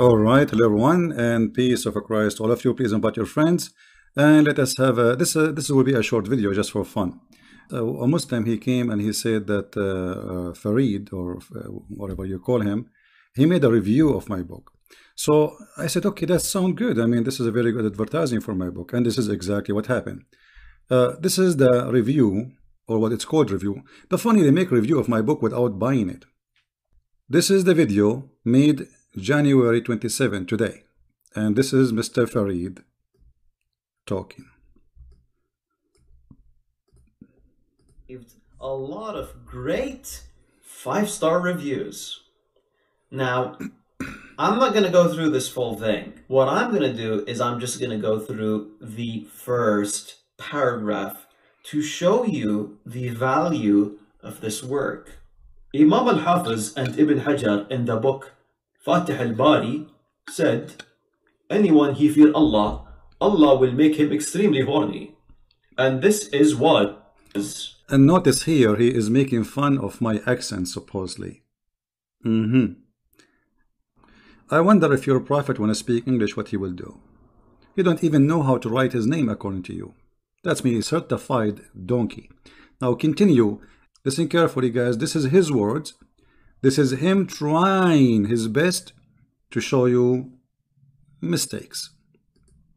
All right, hello everyone, and peace of Christ, all of you. Please invite your friends, and let us have this. This will be a short video just for fun. A Muslim, he came and he said that Farid, or whatever you call him, he made a review of my book. So I said, okay, that sounds good. I mean, this is a very good advertising for my book, and this is exactly what happened. This is the review, or what it's called review. The funny, they make review of my book without buying it. This is the video made January 27 today, and this is Mr. Farid talking. A lot of great 5-star reviews. Now, I'm not going to go through this full thing. What I'm going to do is I'm just going to go through the first paragraph to show you the value of this work. Imam al-Hafiz and Ibn Hajar in the book Fatih al-Bari said, anyone he fear Allah, Allah will make him extremely horny. And this is what is. And notice here, he is making fun of my accent, supposedly. I wonder if your prophet, when I speak English, what he will do. You don't even know how to write his name according to you. That's me, certified donkey. Now continue. Listen carefully, guys. This is his words. This is him trying his best to show you mistakes.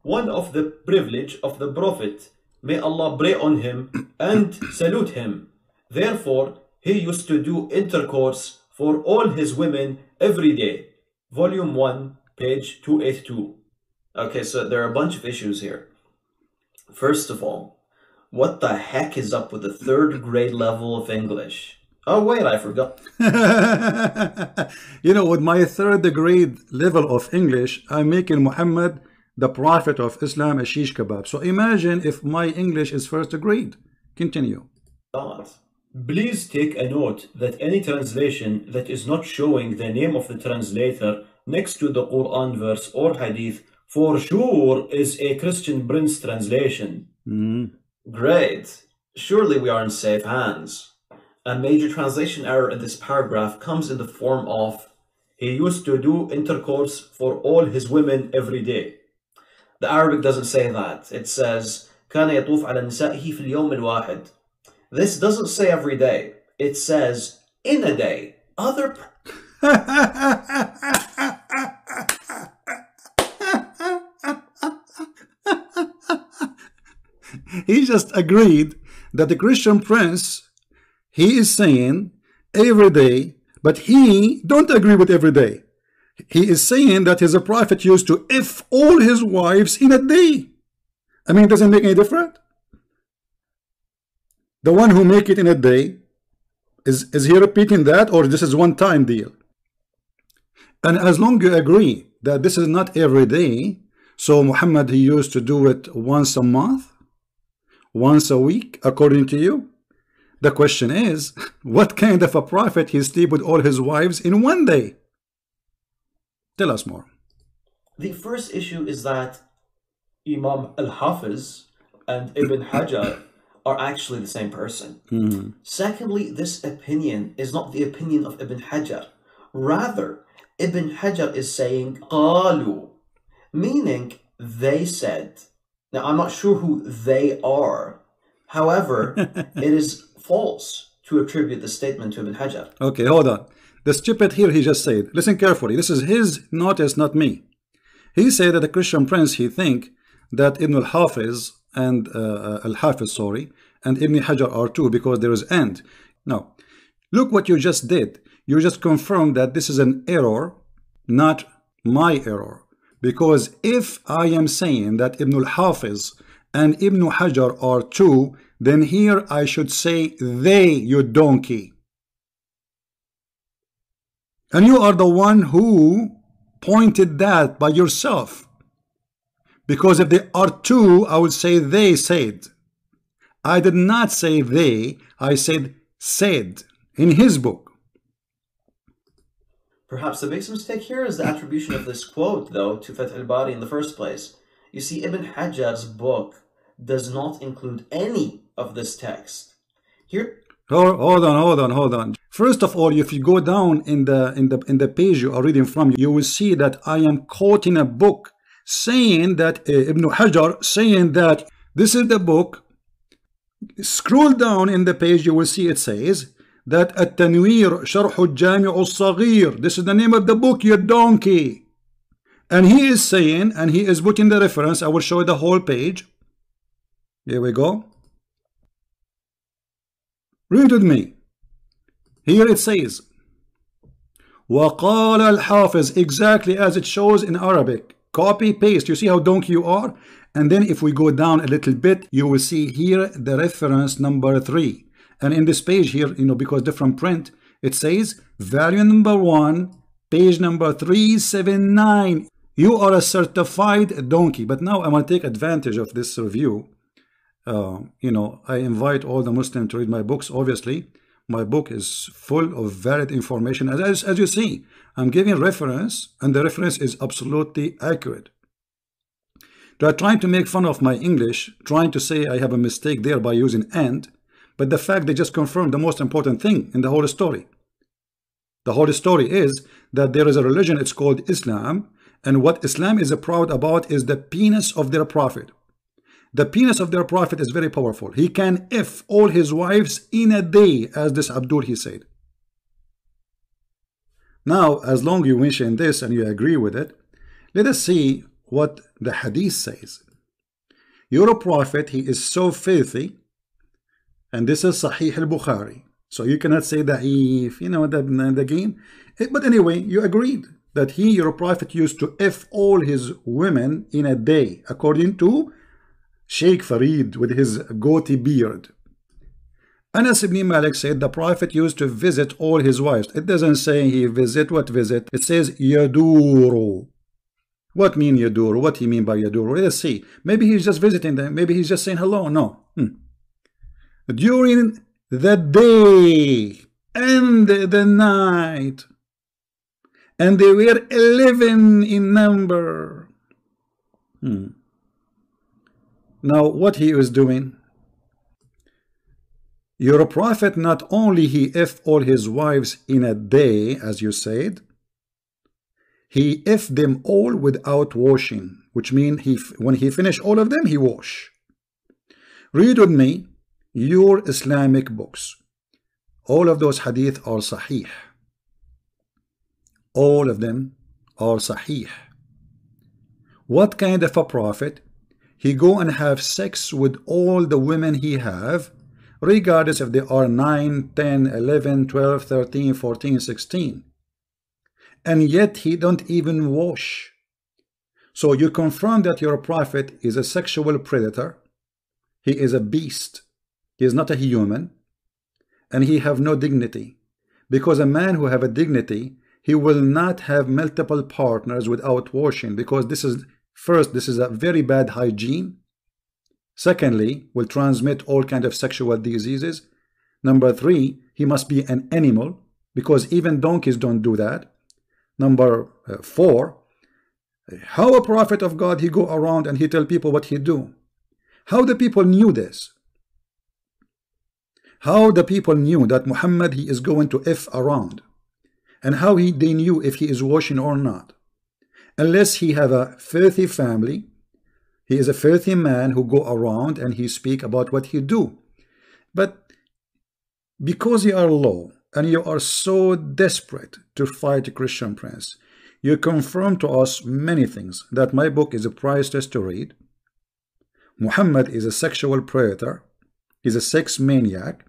One of the privilege of the Prophet, may Allah pray on him and salute him. Therefore, he used to do intercourse for all his women every day. Volume 1, page 282. Okay, so there are a bunch of issues here. First of all, what the heck is up with the 3rd grade level of English? Oh, wait, I forgot. You know, with my 3rd grade level of English, I'm making Muhammad, the prophet of Islam, a shish kebab. So imagine if my English is 1st grade. Continue. Please take a note that any translation that is not showing the name of the translator next to the Quran verse or hadith for sure is a Christian Prince translation. Great. Surely we are in safe hands. A major translation error in this paragraph comes in the form of, he used to do intercourse for all his women every day. The Arabic doesn't say that. It says, كان يطوف على نسائه في اليوم الواحد. This doesn't say every day. It says in a day. Other He just agreed that the Christian Prince, he is saying every day, but he don't agree with every day. He is saying that his prophet used to F all his wives in a day. I mean, it doesn't make any difference. The one who make it in a day, is he repeating that, or this is one-time deal? And as long as you agree that this is not every day, so Muhammad, he used to do it once a month, once a week, according to you. The question is, what kind of a prophet he sleep with all his wives in one day? Tell us more. The first issue is that Imam al-Hafiz and Ibn Hajar are actually the same person. Secondly, this opinion is not the opinion of Ibn Hajar. Rather, Ibn Hajar is saying قالوا, meaning they said. Now, I'm not sure who they are. However, it is false to attribute the statement to Ibn Hajar. Okay, hold on. The stupid here, he just said, listen carefully. This is his notice, not me. He said that the Christian Prince, he think that Ibn al-Hafiz and and Ibn Hajar are two because there is and. Now, look what you just did. You just confirmed that this is an error, not my error. Because if I am saying that Ibn al-Hafiz and Ibn Hajar are two, then here I should say they, you donkey. And you are the one who pointed that by yourself. Because if they are two, I would say they said. I did not say they, I said in his book. Perhaps the biggest mistake here is the attribution of this quote, though, to Fath al-Bari in the first place. You see, Ibn Hajar's book does not include any of this text. Here. Hold on. First of all, if you go down in the page you are reading from, you will see that I am quoting a book saying that Ibn Hajar saying that this is the book. Scroll down in the page, you will see it says that At-Tanwir Sharh Al-Jami' Al-Saghir. This is the name of the book, you donkey. And he is saying, and he is putting the reference. I will show you the whole page. Here we go. Read with me. Here it says, وَقَالَ الْحَافِظ, exactly as it shows in Arabic. Copy, paste. You see how donkey you are? And then if we go down a little bit, you will see here the reference number 3. And in this page here, you know, because different print, it says value number 1, page number 379. You are a certified donkey. But now I want to take advantage of this review. You know, I invite all the Muslims to read my books. Obviously, my book is full of valid information. As you see, I'm giving reference, and the reference is absolutely accurate. They are trying to make fun of my English, trying to say I have a mistake there by using and, but the fact they just confirmed the most important thing in the whole story. The whole story is that there is a religion, it's called Islam, and what Islam is proud about is the penis of their prophet. The penis of their prophet is very powerful. He can F all his wives in a day, as this Abdul he said. Now, as long as you mention this and you agree with it, let us see what the hadith says. Your prophet, he is so filthy, and this is Sahih al-Bukhari. So you cannot say da'if, you know, the game. But anyway, you agreed that he, your prophet, used to F all his women in a day, according to Sheikh Farid with his goatee beard. Anas ibn Malik said the prophet used to visit all his wives. It doesn't say he visit. What visit? It says yaduru. What mean yaduru? What he mean by yaduru? Let's see. Maybe he's just visiting them. Maybe he's just saying hello. No. During the day and the night. And they were 11 in number. Now, what he is doing? Your prophet, not only he F all his wives in a day, as you said, he F them all without washing, which means when he finish all of them, he wash. Read with me your Islamic books. All of those hadith are sahih. All of them are sahih. What kind of a prophet? He go and have sex with all the women he have, regardless if they are 9, 10, 11, 12, 13, 14, 16. And yet he don't even wash. So you confirm that your prophet is a sexual predator. He is a beast. He is not a human. And he have no dignity. Because a man who have a dignity, he will not have multiple partners without washing, because this is, first, this is a very bad hygiene. Secondly, will transmit all kind of sexual diseases. Number 3, he must be an animal, because even donkeys don't do that. Number 4, how a prophet of God, he go around and he tell people what he do? How the people knew this? How the people knew that Muhammad, he is going to F around? And how they knew if he is washing or not? Unless he have a filthy family. He is a filthy man who go around and he speak about what he do. But because you are low and you are so desperate to fight Christian Prince, you confirm to us many things. That my book is a priceless to read. Muhammad is a sexual predator. He's a sex maniac.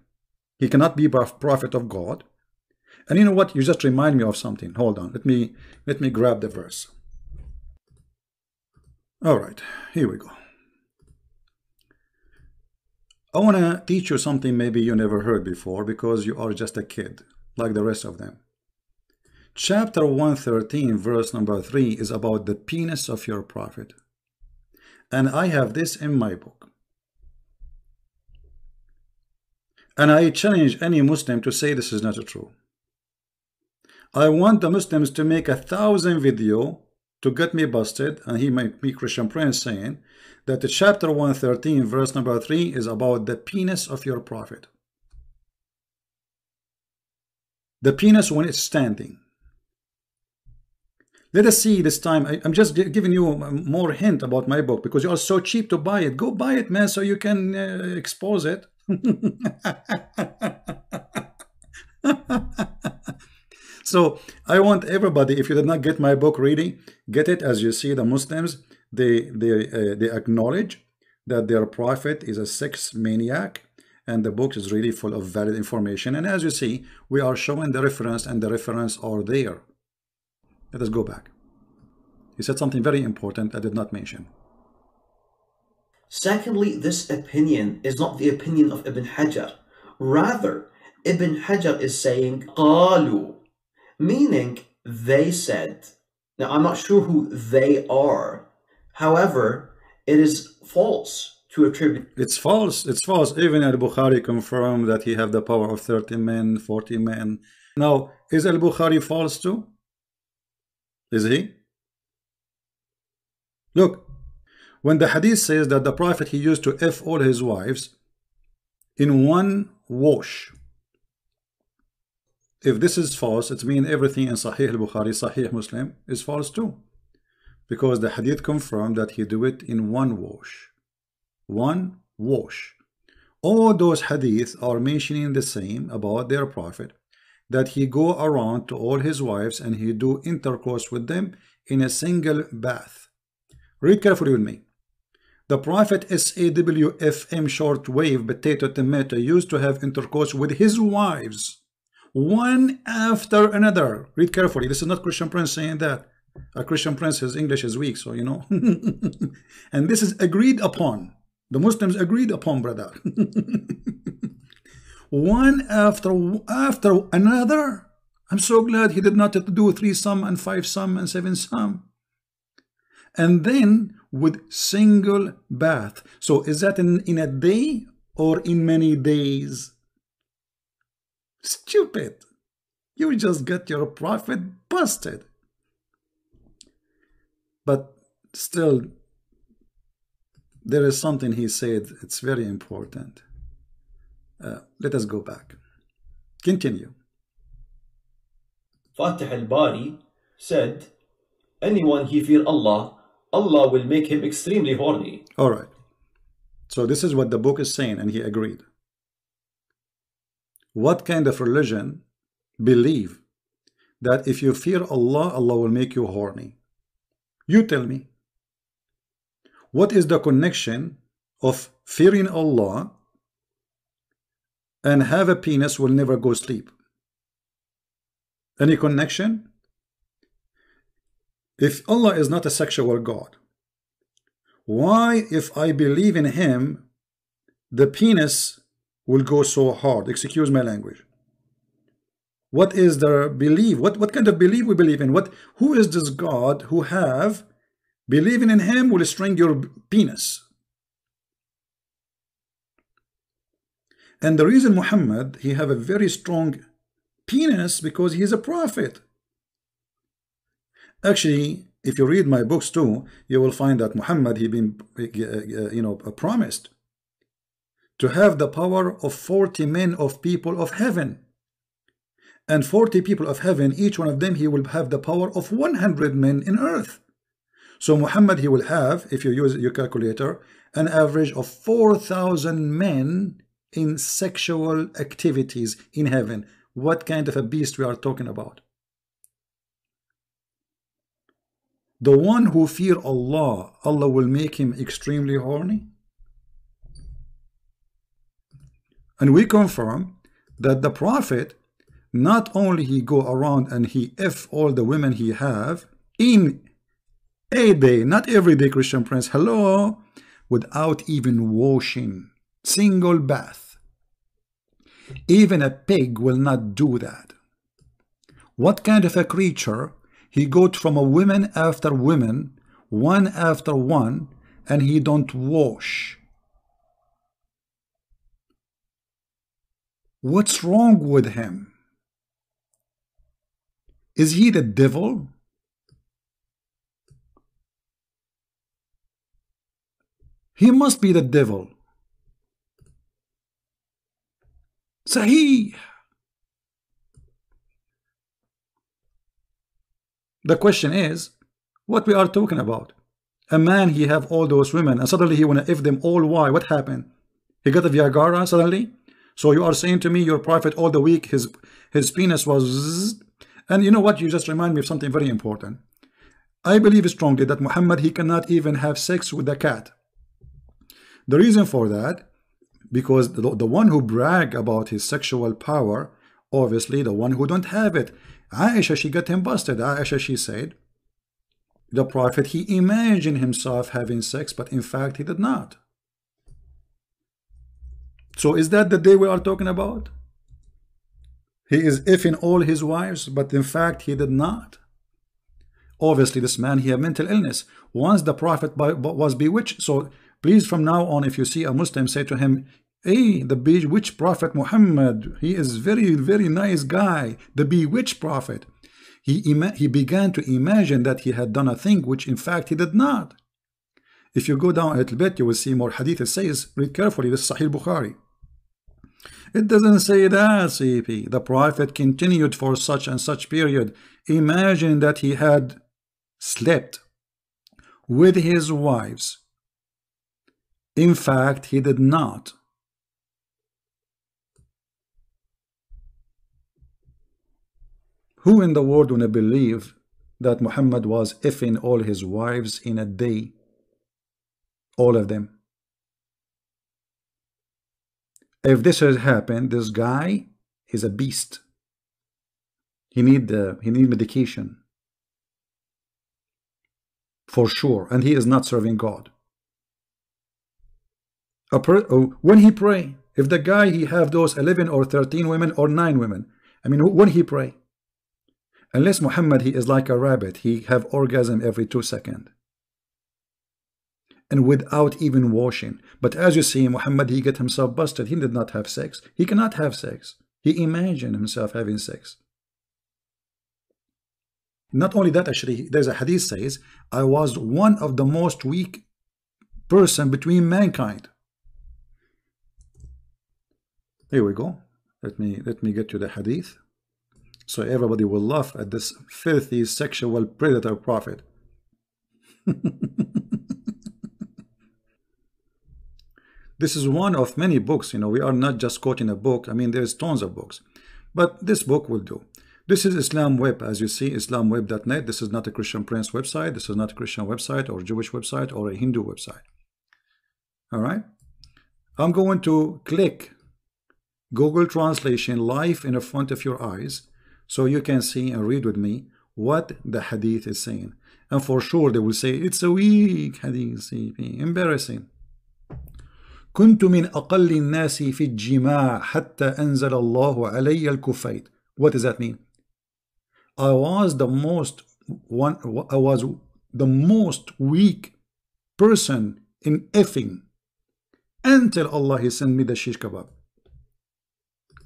He cannot be a prophet of God. And you know what? You just remind me of something. Hold on. Let me grab the verse. All right, here we go. I want to teach you something maybe you never heard before, because you are just a kid like the rest of them. Chapter 113 verse number 3 is about the penis of your prophet, and I have this in my book, and I challenge any Muslim to say this is not true. I want the Muslims to make 1,000 videos to get me busted, and he might be Christian Prince saying that the chapter 113 verse number 3 is about the penis of your prophet. the penis when it's standing. Let us see this time. I'm just giving you more hint about my book because you are so cheap to buy it. Go buy it, man, so you can expose it. So I want everybody, if you did not get my book ready, get it. As you see, the Muslims, they acknowledge that their prophet is a sex maniac, and the book is really full of valid information. And as you see, we are showing the reference, and the reference are there. Let us go back. He said something very important I did not mention. Secondly, this opinion is not the opinion of Ibn Hajar. Rather, Ibn Hajar is saying قالوا, meaning they said. Now, I'm not sure who they are. However, it is false to attribute. It's false. It's false. Even Al-Bukhari confirmed that he have the power of 30 men, 40 men. Now, is Al-Bukhari false too? Is he? Look, when the hadith says that the prophet, he used to F all his wives in one wash. If this is false, it means everything in Sahih al-Bukhari, Sahih Muslim is false too. Because the hadith confirmed that he do it in one wash. One wash. All those hadith are mentioning the same about their prophet, that he go around to all his wives and he do intercourse with them in a single bath. Read carefully with me. The prophet SAWFM shortwave potato tomato used to have intercourse with his wives, one after another. Read carefully. This is not Christian Prince saying that. A Christian Prince, his English is weak, so you know. And this is agreed upon. The Muslims agreed upon, brother. One after another. I'm so glad he did not have to do 3 some and 5 some and 7 some. And then with single bath. So is that in a day or in many days? Stupid. You just get your prophet busted. But still, there is something he said. It's very important. Let us go back. Continue. Fatih al-Bari said, anyone he fear Allah, Allah will make him extremely horny. All right. So this is what the book is saying, and he agreed. What kind of religion believe that if you fear Allah, Allah will make you horny? You tell me. What is the connection of fearing Allah and have a penis will never go sleep? Any connection? If Allah is not a sexual God, why, if I believe in him, the penis will go so hard? Excuse my language. What is the belief? What kind of belief we believe in? Who is this God who have believing in him will string your penis? And the reason Muhammad, he have a very strong penis because he is a prophet. Actually, if you read my books too, you will find that Muhammad, he been promised to have the power of 40 men of people of heaven. And 40 people of heaven, each one of them, he will have the power of 100 men in earth. So Muhammad, he will have, if you use your calculator, an average of 4,000 men in sexual activities in heaven. What kind of a beast we are talking about? The one who fear Allah, Allah will make him extremely horny. And we confirm that the prophet, not only he go around and he F all the women he have in a day, not every day, Christian Prince, hello, without even washing, single bath. Even a pig will not do that. What kind of a creature? He go from a woman after woman, one after one, and he don't wash. What's wrong with him? Is he the devil? He must be the devil. Sahih. The question is, what we are talking about? A man, he have all those women, and suddenly he wanna F them all. Why? What happened? He got a Viagra suddenly? So you are saying to me your prophet all the week, his penis was... And you know what? You just remind me of something very important. I believe strongly that Muhammad, he cannot even have sex with the cat. The reason for that, because the one who brag about his sexual power, obviously the one who don't have it. Aisha, she got him busted. Aisha, she said, the prophet, he imagined himself having sex, but in fact he did not. So is that the day we are talking about? He is effing all his wives, but in fact he did not. Obviously this man, he had mental illness. Once the prophet was bewitched. So please, from now on, if you see a Muslim, say to him, hey, the bewitched prophet Muhammad, he is very, very nice guy. The bewitched prophet. He began to imagine that he had done a thing which in fact he did not. If you go down a little bit, you will see more hadith. It says, read carefully, this is Sahih Bukhari. It doesn't say that, CP. The prophet continued for such and such period. Imagine that he had slept with his wives. In fact, he did not. Who in the world would believe that Muhammad was effing all his wives in a day? All of them. If this has happened, this guy is a beast. He need medication. For sure. And he is not serving God. When he pray, if the guy, he have those 11 or 13 women or 9 women, I mean, when he pray, unless Muhammad, he is like a rabbit, he have orgasm every 2 seconds. And without even washing. But as you see, Muhammad, he get himself busted. He did not have sex. He cannot have sex. He imagined himself having sex. Not only that, actually, there's a hadith says, I was one of the most weak person between mankind. Here we go. Let me get you the hadith. So everybody will laugh at this filthy sexual predator prophet. This is one of many books. You know, we are not just quoting a book. I mean, there's tons of books. But this book will do. This is Islam Web, as you see, islamweb.net. This is not a Christian Prince website. This is not a Christian website or Jewish website or a Hindu website. All right. I'm going to click Google Translation live in front of your eyes so you can see and read with me what the hadith is saying. And for sure they will say, it's a weak hadith, embarrassing. كنت من أقل الناس في الجماع حتى أنزل الله علي الكفيت. What does that mean? I was the most weak person in effing until Allah he sent me the shish kebab.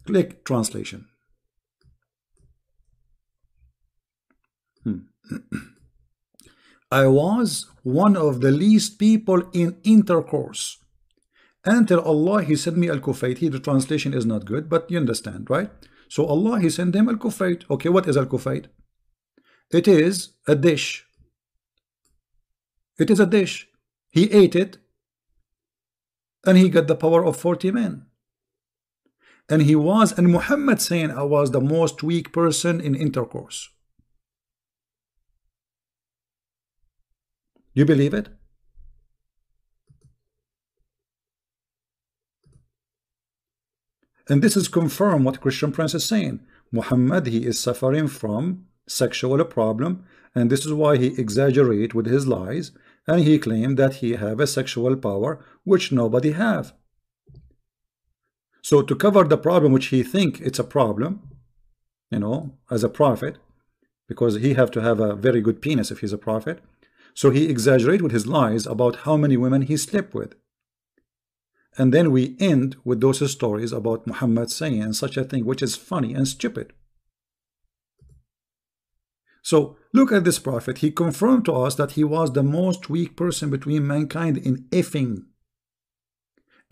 Click translation. I was one of the least people in intercourse until Allah he sent me al-kufayt. The translation is not good, but you understand, right? So Allah he sent him al-kufayt. Okay, what is al-kufayt? It is a dish. It is a dish. He ate it and he got the power of 40 men. And he was, and Muhammad saying, I was the most weak person in intercourse. You believe it? And this is confirmed what Christian Prince is saying. Muhammad, he is suffering from sexual problem, and this is why he exaggerate with his lies, and he claimed that he have a sexual power which nobody have. So to cover the problem which he think it's a problem, you know, as a prophet, because he have to have a very good penis if he's a prophet, so he exaggerate with his lies about how many women he slept with. And then we end with those stories about Muhammad saying such a thing, which is funny and stupid. So look at this prophet. He confirmed to us that he was the most weak person between mankind in effing.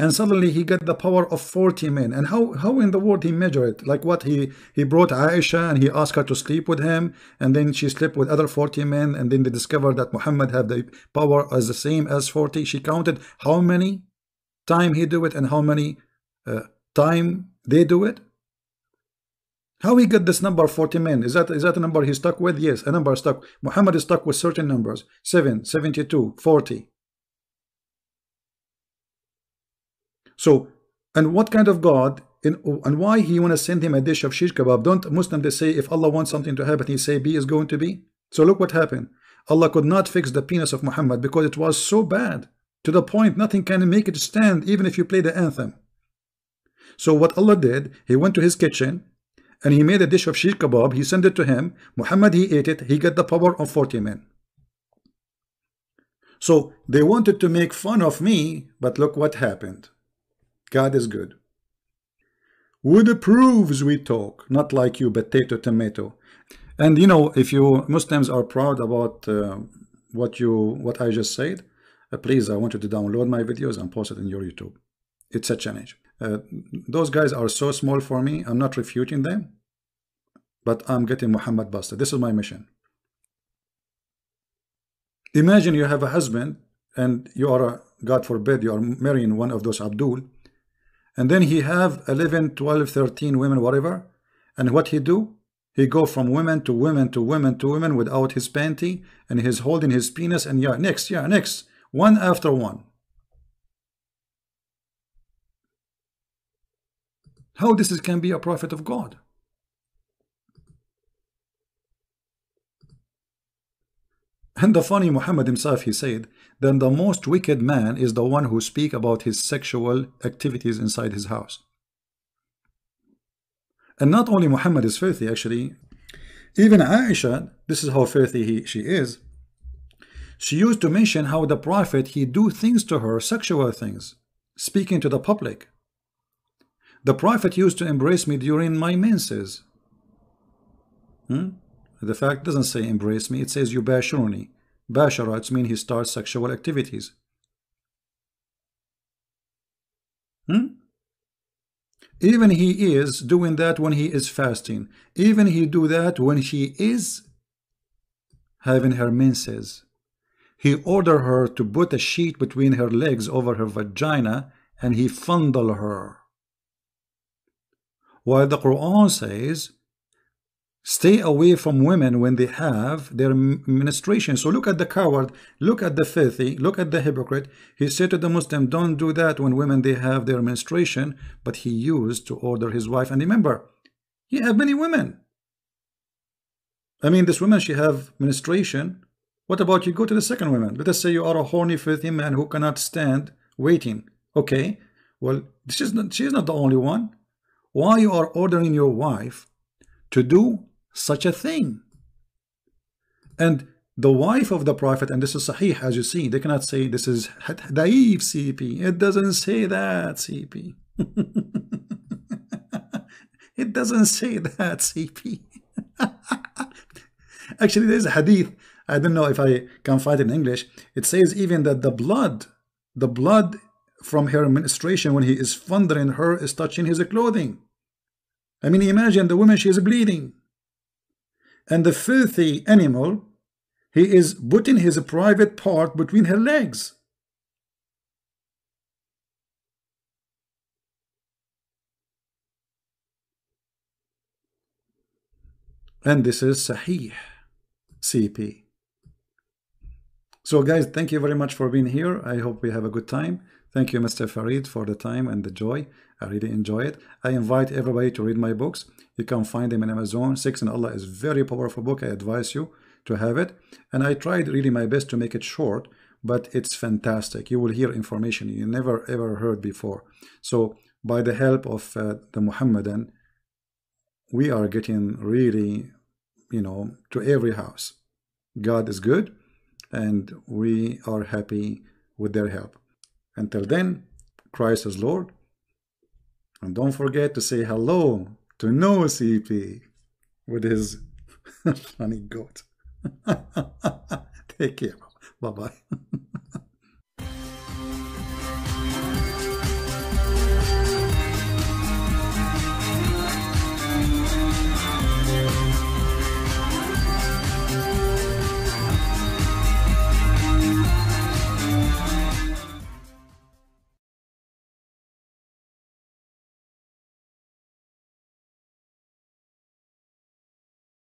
and suddenly he got the power of 40 men. And how in the world he measured it? Like what, he brought Aisha and he asked her to sleep with him, and then she slept with other 40 men, and then they discovered that Muhammad had the power as the same as 40. She counted how many time he do it and how many time they do it. How he got this number 40 men? Is that a number he stuck with? Yes, a number stuck. Muhammad is stuck with certain numbers: 7, 72, 40. So, and what kind of God, and why he want to send him a dish of shish kebab? Don't Muslims, they say if Allah wants something to happen, he say B is going to be? So look what happened. Allah could not fix the penis of Muhammad because it was so bad, to the point nothing can make it stand, even if you play the anthem. So what Allah did, he went to his kitchen and he made a dish of shish kebab. He sent it to him. Muhammad, he ate it. He got the power of 40 men. So they wanted to make fun of me, but look what happened. God is good. With proofs we talk, not like you potato tomato. And you know, if you Muslims are proud about what I just said, please, I want you to download my videos and post it in your YouTube. It's a challenge. Those guys are so small for me. I'm not refuting them, but I'm getting Muhammad busted. This is my mission. Imagine you have a husband and you are, God forbid, you are marrying one of those Abdul, and then he have 11, 12, 13 women, whatever, and what he do? He go from women to women to women to women without his panty, and he's holding his penis, and yeah, next, one after one. How this can be a prophet of God? And the funny, Muhammad himself, he said, then the most wicked man is the one who speak about his sexual activities inside his house. And not only Muhammad is filthy, actually, even Aisha, this is how filthy she is. She used to mention how the prophet, he do things to her, sexual things, speaking to the public. The prophet used to embrace me during my menses. The fact doesn't say embrace me, it says yubashiruni. Bashara, it means he starts sexual activities. Even he is doing that when he is fasting. Even he do that when she is having her menses. He ordered her to put a sheet between her legs over her vagina, and he fondle her. While the Quran says, stay away from women when they have their menstruation. So look at the coward, look at the filthy, look at the hypocrite. He said to the Muslim, don't do that when women they have their menstruation, but he used to order his wife. And remember, he had many women. I mean, this woman, she have menstruation. What about you go to the second woman? Let us say you are a horny, filthy man who cannot stand waiting. Okay, well, she's not the only one. Why you are ordering your wife to do such a thing? And the wife of the prophet, and this is sahih, as you see, they cannot say this is daif CP. It doesn't say that CP. It doesn't say that CP. Actually, there's a hadith, I don't know if I can find it in English. It says even that the blood from her menstruation when he is fondling her is touching his clothing. I mean, imagine the woman, she is bleeding. And the filthy animal, he is putting his private part between her legs. And this is Sahih CP. So guys, thank you very much for being here. I hope we have a good time. Thank you, Mr. Farid, for the time and the joy. I really enjoy it. I invite everybody to read my books. You can find them in Amazon. Sex and Allah is very powerful book. I advise you to have it. And I tried really my best to make it short, but it's fantastic. You will hear information you never ever heard before. So by the help of the Muhammadan, we are getting really, you know, to every house. God is good, and we are happy with their help. Until then, Christ is Lord. And don't forget to say hello to No CP with his funny goat. Take care. Bye-bye.